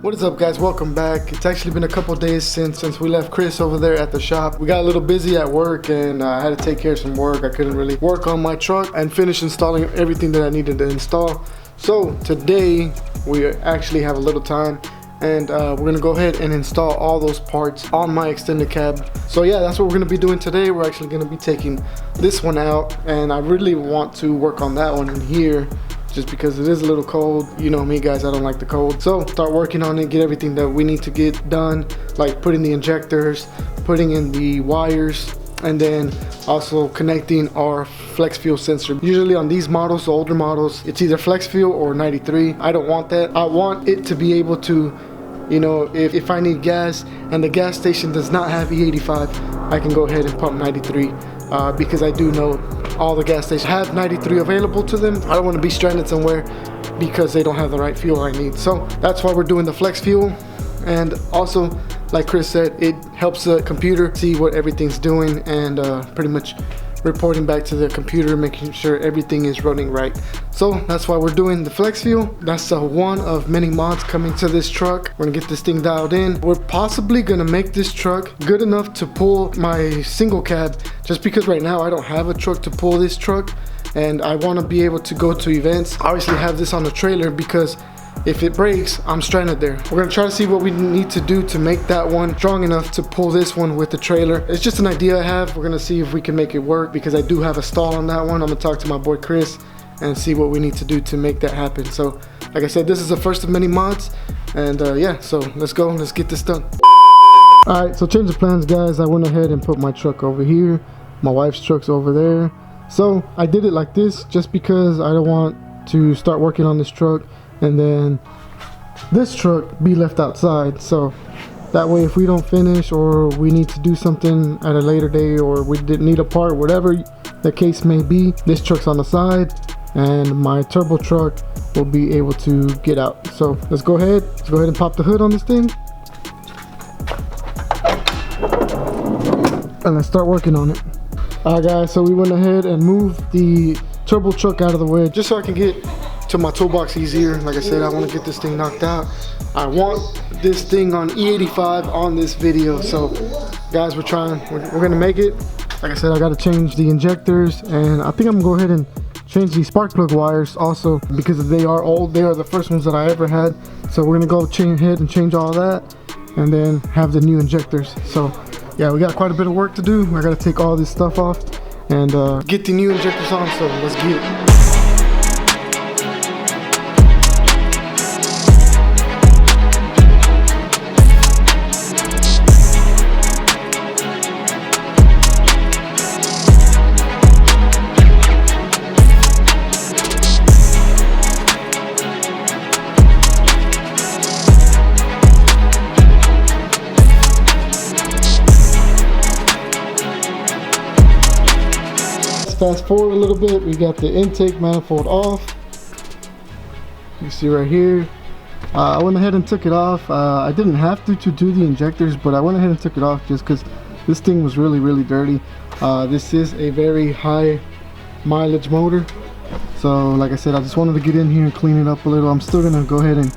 What is up, guys? Welcome back. It's actually been a couple days since we left Chris over there at the shop. We got a little busy at work and I had to take care of some work. I couldn't really work on my truck and finish installing everything that I needed to install. So today we actually have a little time and we're gonna go ahead and install all those parts on my extended cab. So yeah, that's what we're gonna be doing today. We're actually gonna be taking this one out, and I really want to work on that one in here just because it is a little cold. You know me, guys, I don't like the cold. So start working on it, get everything that we need to get done, like putting the injectors, putting in the wires, and then also connecting our flex fuel sensor. Usually on these models, the older models, it's either flex fuel or 93. I don't want that. I want it to be able to, you know, if I need gas and the gas station does not have E85, I can go ahead and pump 93 because I do know all the gas stations have 93 available to them. I don't want to be stranded somewhere because they don't have the right fuel I need. So that's why we're doing the flex fuel. And also, like Chris said, it helps the computer see what everything's doing and pretty much reporting back to the computer, making sure everything is running right. So that's why we're doing the flex fuel. That's one of many mods coming to this truck. We're gonna get this thing dialed in. We're possibly gonna make this truck good enough to pull my single cab, just because right now I don't have a truck to pull this truck and I want to be able to go to events. I obviously have this on the trailer because if it breaks, I'm stranded there. We're gonna try to see what we need to do to make that one strong enough to pull this one with the trailer. It's just an idea I have. We're gonna see if we can make it work because I do have a stall on that one. I'm gonna talk to my boy Chris and see what we need to do to make that happen. So like I said, this is the first of many mods, and yeah, so let's go, let's get this done. All right, so change of plans, guys. I went ahead and put my truck over here. My wife's truck's over there. So I did it like this just because I don't want to start working on this truck and then this truck be left outside. So that way, if we don't finish or we need to do something at a later day or we didn't need a part, whatever the case may be, this truck's on the side and my turbo truck will be able to get out. So let's go ahead and pop the hood on this thing and let's start working on it. Alright, guys, so we went ahead and moved the turbo truck out of the way just so I can get to my toolbox easier. Like I said, I want to get this thing knocked out. I want this thing on E85 on this video. So guys, we're gonna make it. Like I said, I got to change the injectors, and I think I'm gonna go ahead and change the spark plug wires also because they are old. They are the first ones that I ever had. So we're gonna go ahead and change all that and then have the new injectors. So yeah, we got quite a bit of work to do. I gotta take all this stuff off and get the new injectors on. So let's get it. Fast forward a little bit, we got the intake manifold off. You see right here. I went ahead and took it off. I didn't have to do the injectors, but I went ahead and took it off just because this thing was really dirty. This is a very high mileage motor. So like I said, I just wanted to get in here and clean it up a little. I'm still gonna go ahead and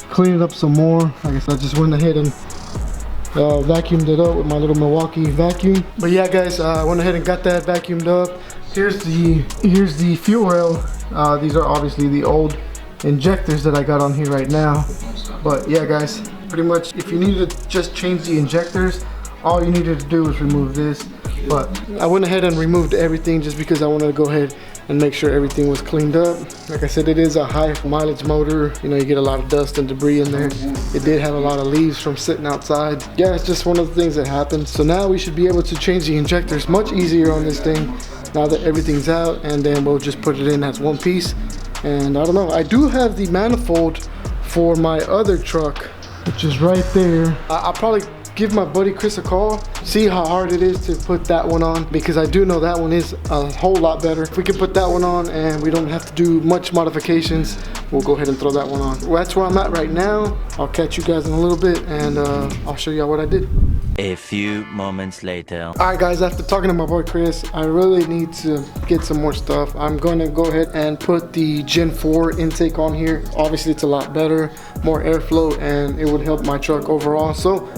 clean it up some more. Like I said, I just went ahead and vacuumed it up with my little Milwaukee vacuum. But yeah, guys, I went ahead and got that vacuumed up. Here's the fuel rail. These are obviously the old injectors that I got on here right now. But yeah, guys, pretty much if you needed to just change the injectors, all you needed to do was remove this. But I went ahead and removed everything just because I wanted to go ahead and make sure everything was cleaned up. Like I said, it is a high mileage motor. You know, you get a lot of dust and debris in there. It did have a lot of leaves from sitting outside. Yeah, it's just one of the things that happens. So now we should be able to change the injectors much easier on this thing now that everything's out, and then we'll just put it in as one piece. And I don't know, I do have the manifold for my other truck, which is right there. I'll probably give my buddy Chris a call, see how hard it is to put that one on, because I do know that one is a whole lot better. If we can put that one on and we don't have to do much modifications, we'll go ahead and throw that one on. Well, that's where I'm at right now. I'll catch you guys in a little bit, and I'll show you what I did. A few moments later. All right, guys, after talking to my boy Chris, I really need to get some more stuff. I'm going to go ahead and put the Gen 4 intake on here. Obviously, it's a lot better, more airflow, and it would help my truck overall. So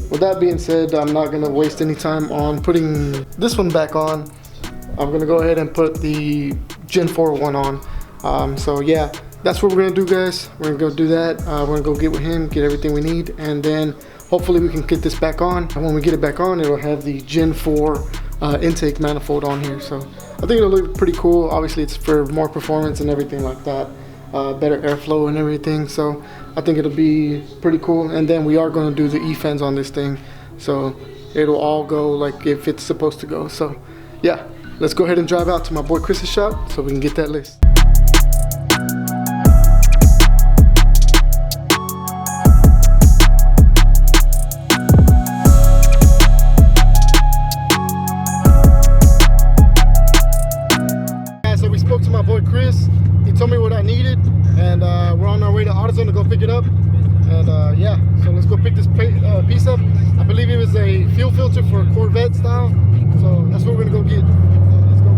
with that being said, I'm not going to waste any time on putting this one back on. I'm going to go ahead and put the Gen 4 one on. So yeah, that's what we're going to do, guys. We're going to go do that. We're going to go get with him, get everything we need, and then hopefully we can get this back on. And when we get it back on, it'll have the Gen 4 intake manifold on here. So I think it'll look pretty cool. Obviously, it's for more performance and everything like that. Better airflow and everything. So I think it'll be pretty cool. And then we are going to do the E-fans on this thing. So it'll all go like if it's supposed to go. So yeah, let's go ahead and drive out to my boy Chris's shop so we can get that list. So we spoke to my boy Chris. He told me what I needed, and we're on our way to AutoZone to go pick it up. And yeah, so let's go pick this piece up. I believe it was a fuel filter for a Corvette style, so that's what we're gonna go get. Let's go.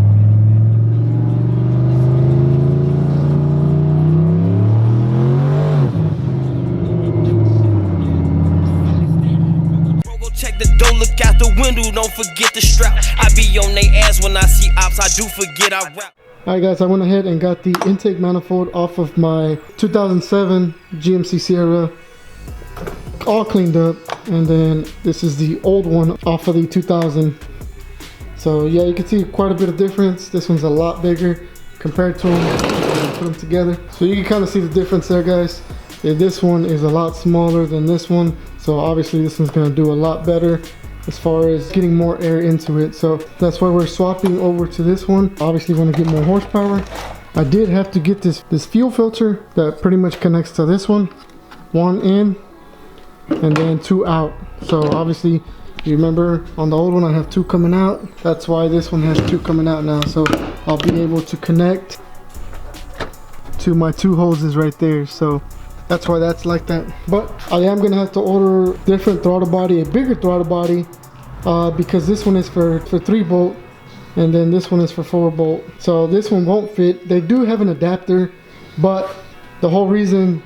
Check the door, look out the window, don't forget the strap. I be on they ass when I see ops, I do forget I rap. Alright guys, I went ahead and got the intake manifold off of my 2007 GMC Sierra, all cleaned up, and then this is the old one off of the 2000. So yeah, you can see quite a bit of difference. This one's a lot bigger compared to them. Put them together, so you can kind of see the difference there, guys. Yeah, this one is a lot smaller than this one, so obviously this one's going to do a lot better as far as getting more air into it. So that's why we're swapping over to this one. Obviously want to get more horsepower. I did have to get this fuel filter that pretty much connects to this one in and then 2 out. So obviously you remember on the old one I have 2 coming out. That's why this one has 2 coming out now. So I'll be able to connect to my 2 hoses right there. So that's why that's like that. But I am gonna have to order different throttle body, a bigger throttle body, because this one is for 3-bolt and then this one is for 4-bolt. So this one won't fit. They do have an adapter, but the whole reason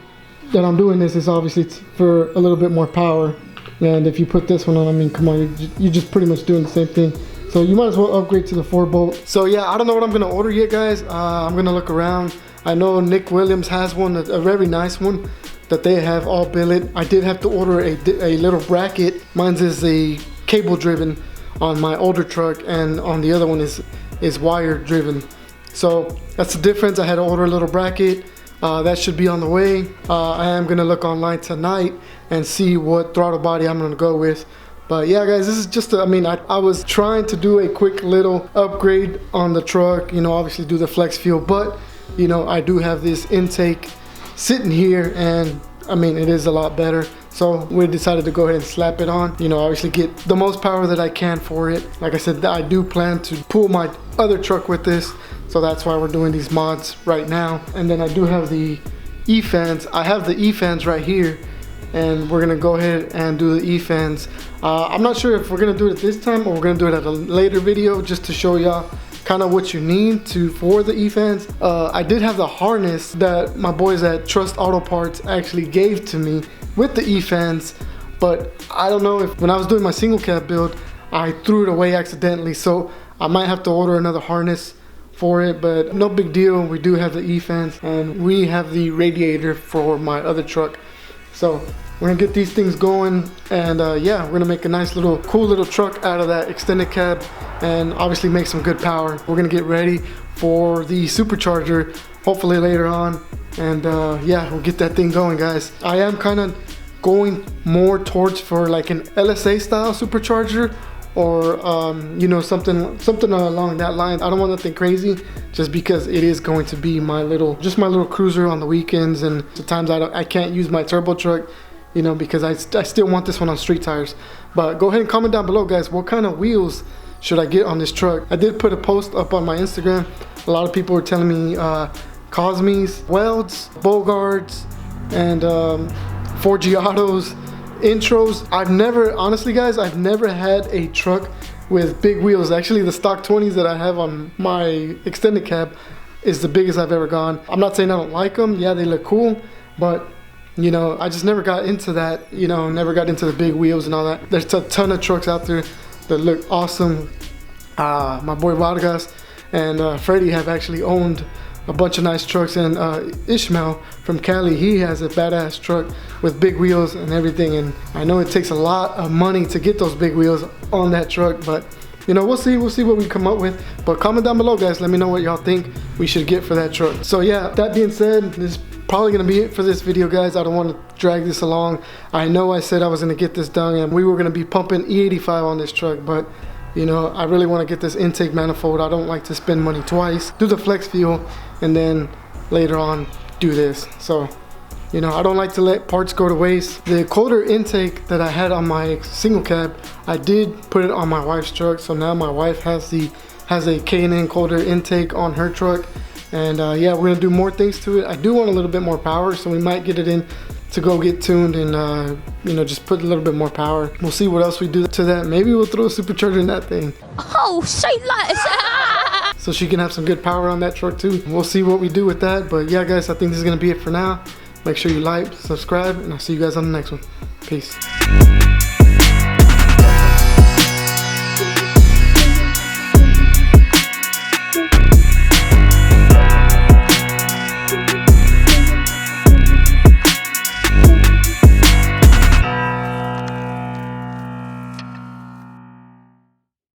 that I'm doing this is obviously for a little bit more power. And if you put this one on, I mean, come on, you're just pretty much doing the same thing. So you might as well upgrade to the 4-bolt. So yeah, I don't know what I'm gonna order yet, guys. I'm gonna look around. I know Nick Williams has one, a very nice one that they have all billet. I did have to order a little bracket. Mine's is a cable driven on my older truck, and on the other one is wire driven. So that's the difference. I had to order a little bracket. That should be on the way. I am gonna look online tonight and see what throttle body I'm gonna go with. But yeah, guys, this is just, I was trying to do a quick little upgrade on the truck, you know, obviously do the flex fuel, but you know, I do have this intake sitting here, and I mean, it is a lot better. So we decided to go ahead and slap it on, you know, obviously get the most power that I can for it. Like I said, I do plan to pull my other truck with this, so that's why we're doing these mods right now. And then I do have the E-fans. I have the E-fans right here, and we're gonna go ahead and do the E-fans. I'm not sure if we're gonna do it this time or we're gonna do it at a later video, just to show y'all kind of what you need for the E-fans. I did have the harness that my boys at Trust Auto Parts actually gave to me with the E-fans, but I don't know if when I was doing my single cab build, I threw it away accidentally, so I might have to order another harness for it, but no big deal. We do have the E-fans, and we have the radiator for my other truck. So we're gonna get these things going, and yeah, we're gonna make a nice little cool little truck out of that extended cab, and obviously make some good power. We're gonna get ready for the supercharger hopefully later on, and yeah, we'll get that thing going, guys. I am kind of going more towards for like an LSA style supercharger, or you know, something along that line. I don't want nothing crazy, just because it is going to be my little cruiser on the weekends, and the times I can't use my turbo truck. you know, because I still want this one on street tires. But go ahead and comment down below, guys, what kind of wheels should I get on this truck? I did put a post up on my Instagram. A lot of people were telling me Cosmes, Welds, Bogarts, and 4G Autos, Intros. I've never, honestly guys, I've never had a truck with big wheels. Actually, the stock 20s that I have on my extended cab is the biggest I've ever gone. I'm not saying I don't like them. Yeah, they look cool, but you know, I just never got into that, you know, never got into the big wheels and all that. There's a ton of trucks out there that look awesome. My boy Vargas and Freddie have actually owned a bunch of nice trucks, and Ishmael from Cali, he has a badass truck with big wheels and everything, and I know it takes a lot of money to get those big wheels on that truck, but you know, we'll see what we come up with. But comment down below, guys, let me know what y'all think we should get for that truck. So yeah, that being said, this is probably gonna be it for this video, guys. I don't want to drag this along. I know I said I was gonna get this done and we were gonna be pumping E85 on this truck, but you know, I really want to get this intake manifold. I don't like to spend money twice, do the flex fuel, and then later on do this. So, you know, I don't like to let parts go to waste. The coulter intake that I had on my single cab, I did put it on my wife's truck. So now my wife has a K&N coulter intake on her truck. And yeah, we're gonna do more things to it. I do want a little bit more power, so we might get it in to go get tuned and you know, just put a little bit more power. We'll see what else we do to that. Maybe we'll throw a supercharger in that thing. Oh, say less. So she can have some good power on that truck too. We'll see what we do with that. But yeah, guys, I think this is gonna be it for now. Make sure you like, subscribe, and I'll see you guys on the next one. Peace.